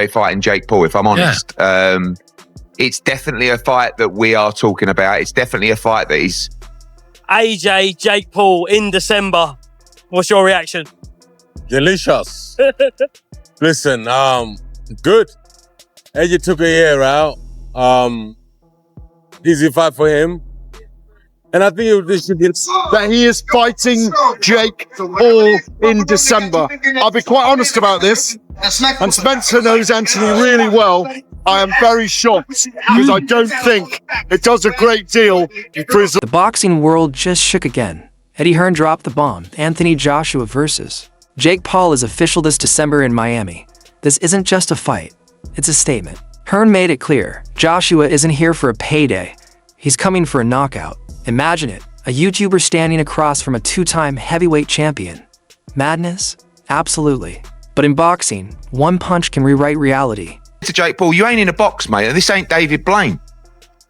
fighting Jake Paul, if I'm honest. It's definitely a fight that we are talking about. It's definitely a fight that is... AJ, Jake Paul in December. What's your reaction? Delicious. Listen, good. AJ took a year out. Easy fight for him. And I think that he is fighting Jake Paul in December. I'll be quite honest about this. And Spencer knows Anthony really well. I am very shocked because I don't think it does a great deal for his... The boxing world just shook again. Eddie Hearn dropped the bomb. Anthony Joshua versus Jake Paul is official this December in Miami. This isn't just a fight. It's a statement. Hearn made it clear. Joshua isn't here for a payday. He's coming for a knockout. Imagine it. A YouTuber standing across from a two-time heavyweight champion. Madness? Absolutely. But in boxing, one punch can rewrite reality. To Jake Paul, you ain't in a box, mate, and this ain't David Blaine.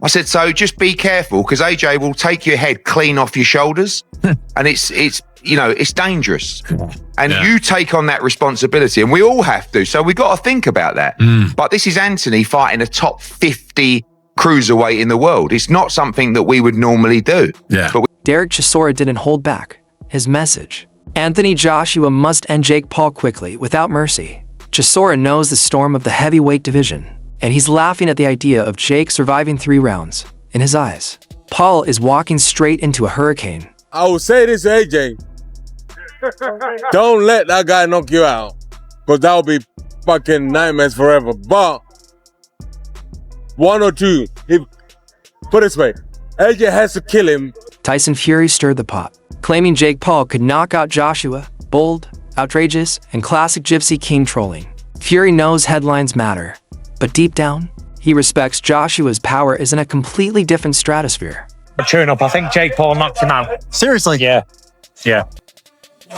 I said, so just be careful, because AJ will take your head clean off your shoulders, and it's dangerous. And you take on that responsibility, and we all have to, so we got to think about that. But this is Anthony fighting a top 50 cruiserweight in the world. It's not something that we would normally do. But Derek Chisora didn't hold back. His message: Anthony Joshua must end Jake Paul quickly, without mercy. Chisora knows the storm of the heavyweight division, and he's laughing at the idea of Jake surviving 3 rounds. In his eyes, Paul is walking straight into a hurricane. I will say this, AJ. Don't let that guy knock you out, because that'll be fucking nightmares forever. But 1 or 2, put it this way, AJ has to kill him. Tyson Fury stirred the pot, claiming Jake Paul could knock out Joshua. Bold, outrageous, and classic Gypsy King trolling. Fury knows headlines matter, but deep down, he respects Joshua's power is in a completely different stratosphere. Chewing up, I think Jake Paul knocked him out. Seriously? Yeah.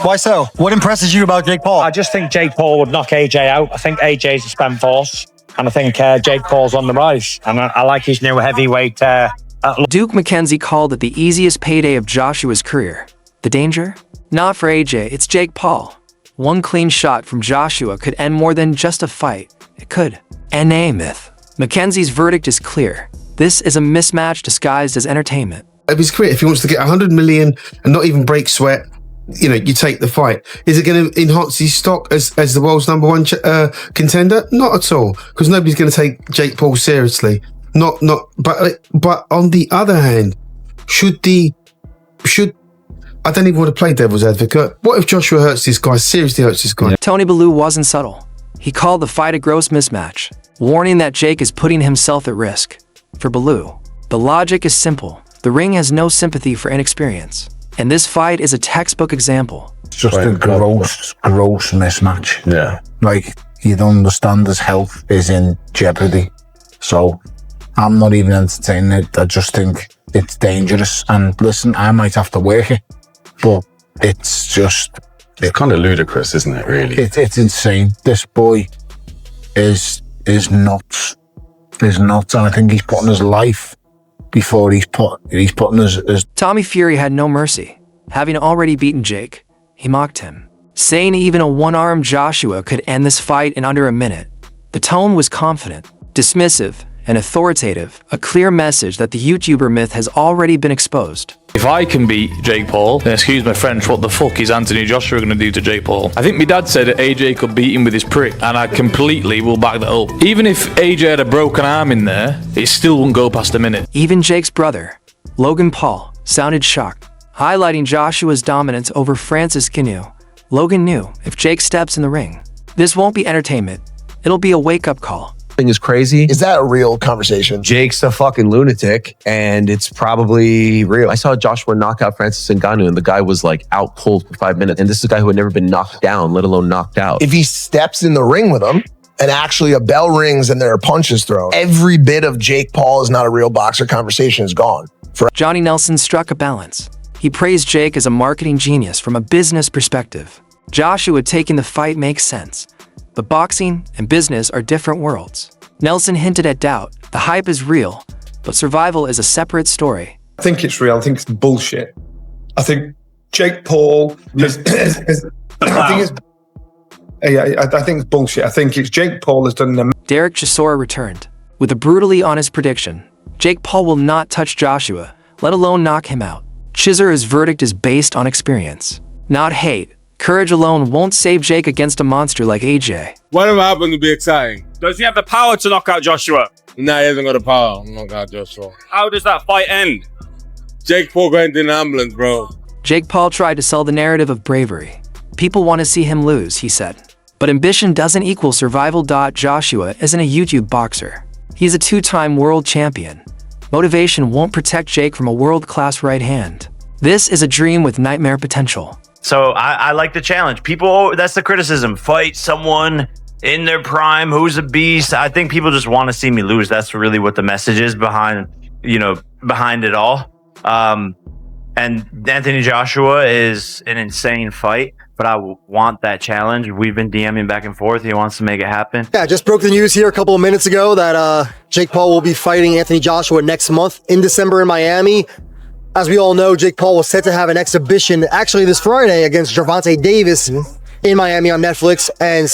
Why so? What impresses you about Jake Paul? I just think Jake Paul would knock AJ out. I think AJ's a spam force, and I think Jake Paul's on the rise. And I like his new heavyweight. Duke McKenzie called it the easiest payday of Joshua's career. The danger? Not for AJ, it's Jake Paul. One clean shot from Joshua could end more than just a fight. It could end a myth. McKenzie's verdict is clear. This is a mismatch disguised as entertainment. Of his career, if he wants to get 100 million and not even break sweat, you take the fight. Is it going to enhance his stock as the world's #1 contender? Not at all, because nobody's going to take Jake Paul seriously. But on the other hand, I don't even want to play devil's advocate. What if Joshua seriously hurts this guy? Tony Bellew wasn't subtle. He called the fight a gross mismatch, warning that Jake is putting himself at risk. For Bellew, the logic is simple. The ring has no sympathy for inexperience. And this fight is a textbook example. It's just a gross mismatch. Yeah. Like, you don't understand his health is in jeopardy. So, I'm not even entertaining it. I just think it's dangerous. And listen, I might have to work it. But it's kind of ludicrous, isn't it, really? It's insane. This boy is nuts. And I think he's putting his life before he's putting his... Tommy Fury had no mercy. Having already beaten Jake, he mocked him, saying even a one-armed Joshua could end this fight in under a minute. The tone was confident, dismissive, and authoritative, a clear message that the YouTuber myth has already been exposed. If I can beat Jake Paul, then excuse my French, what the fuck is Anthony Joshua going to do to Jake Paul? I think my dad said that AJ could beat him with his prick, and I completely will back that up. Even if AJ had a broken arm in there, it still wouldn't go past a minute. Even Jake's brother, Logan Paul, sounded shocked, highlighting Joshua's dominance over Francis Ngannou. Logan knew if Jake steps in the ring, this won't be entertainment, it'll be a wake-up call. Thing is crazy. Is that a real conversation? Jake's a fucking lunatic, and it's probably real. I saw Joshua knock out Francis Ngannou, and the guy was like out cold for 5 minutes. And this is a guy who had never been knocked down, let alone knocked out. If he steps in the ring with him, and actually a bell rings and there are punches thrown, every bit of Jake Paul is not a real boxer conversation is gone. Johnny Nelson struck a balance. He praised Jake as a marketing genius from a business perspective. Joshua taking the fight makes sense. But boxing and business are different worlds. Nelson hinted at doubt. The hype is real, but survival is a separate story. I think it's real. I think it's bullshit. I think Jake Paul I think it's bullshit. I think it's Jake Paul has done an Derek Chisora returned with a brutally honest prediction. Jake Paul will not touch Joshua, let alone knock him out. Chisora's verdict is based on experience, not hate. Courage alone won't save Jake against a monster like AJ. Whatever happens to be exciting. Does he have the power to knock out Joshua? Nah, he hasn't got the power to knock out Joshua. How does that fight end? Jake Paul going in an ambulance, bro. Jake Paul tried to sell the narrative of bravery. People want to see him lose, he said. But ambition doesn't equal survival. Joshua isn't a YouTube boxer. He's a two-time world champion. Motivation won't protect Jake from a world-class right hand. This is a dream with nightmare potential. So I like the challenge. People, that's the criticism. Fight someone in their prime who's a beast. I think people just want to see me lose. That's really what the message is behind it all. And Anthony Joshua is an insane fight, but I want that challenge. We've been DMing back and forth. He wants to make it happen. Yeah, just broke the news here a couple of minutes ago that Jake Paul will be fighting Anthony Joshua next month in December in Miami. As we all know, Jake Paul was set to have an exhibition actually this Friday against Gervonta Davis in Miami on Netflix. And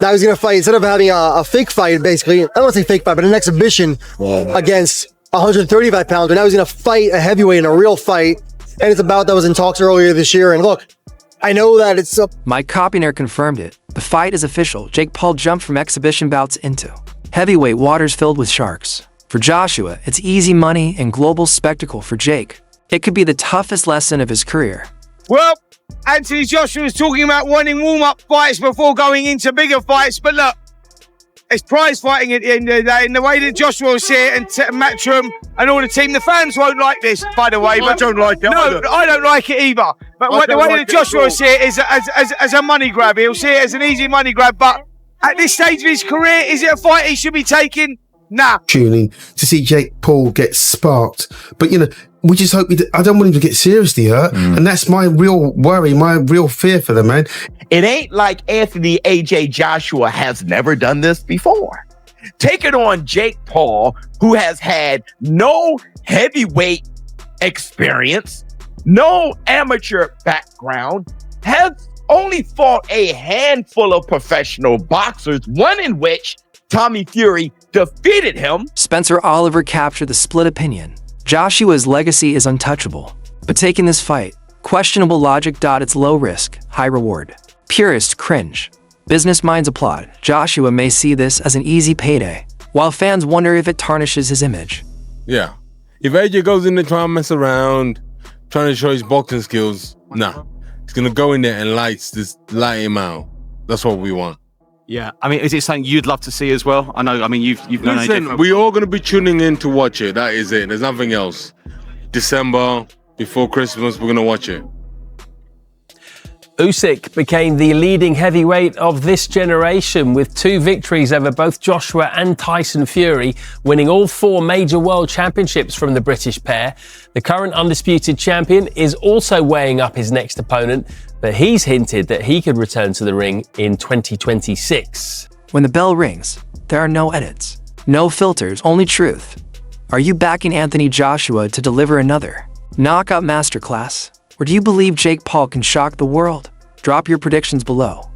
now he's going to fight, instead of having a fake fight, basically, I don't want to say fake fight, but an exhibition against 135 pounder. Now he's going to fight a heavyweight in a real fight. And it's a bout that was in talks earlier this year. And look, I know that it's Mike Copiner confirmed it. The fight is official. Jake Paul jumped from exhibition bouts into heavyweight waters filled with sharks. For Joshua, it's easy money and global spectacle. For Jake, it could be the toughest lesson of his career. Well, Anthony Joshua was talking about wanting warm-up fights before going into bigger fights, but look, it's prize fighting at the end of the day, and the way that Joshua will see it, and Matchroom and all the team, the fans won't like this, by the way. I don't like it. No, I don't like it either. But the way that Joshua will see it is as a money grab. He'll see it as an easy money grab, but at this stage of his career, is it a fight he should be taking? Nah. Tuning to see Jake Paul get sparked. But, we just hope I don't want him to get seriously hurt. And that's my real worry, my real fear for the man. It ain't like Anthony AJ Joshua has never done this before. Taking on Jake Paul, who has had no heavyweight experience, no amateur background, has only fought a handful of professional boxers, one in which Tommy Fury defeated him. Spencer Oliver captured the split opinion. Joshua's legacy is untouchable, but taking this fight, questionable logic. It's low risk, high reward. Purists cringe. Business minds applaud. Joshua may see this as an easy payday, while fans wonder if it tarnishes his image. Yeah. If AJ goes in there trying to mess around, trying to show his boxing skills, nah. He's going to go in there and light him out. That's what we want. Yeah, I mean, is it something you'd love to see as well? I know, I mean, you've known AJ Listen, we're all going to be tuning in to watch it. That is it. There's nothing else. December, before Christmas, we're going to watch it. Usyk became the leading heavyweight of this generation with 2 victories over both Joshua and Tyson Fury, winning all 4 major world championships from the British pair. The current undisputed champion is also weighing up his next opponent, but he's hinted that he could return to the ring in 2026. When the bell rings, there are no edits, no filters, only truth. Are you backing Anthony Joshua to deliver another knockout masterclass? Or do you believe Jake Paul can shock the world? Drop your predictions below.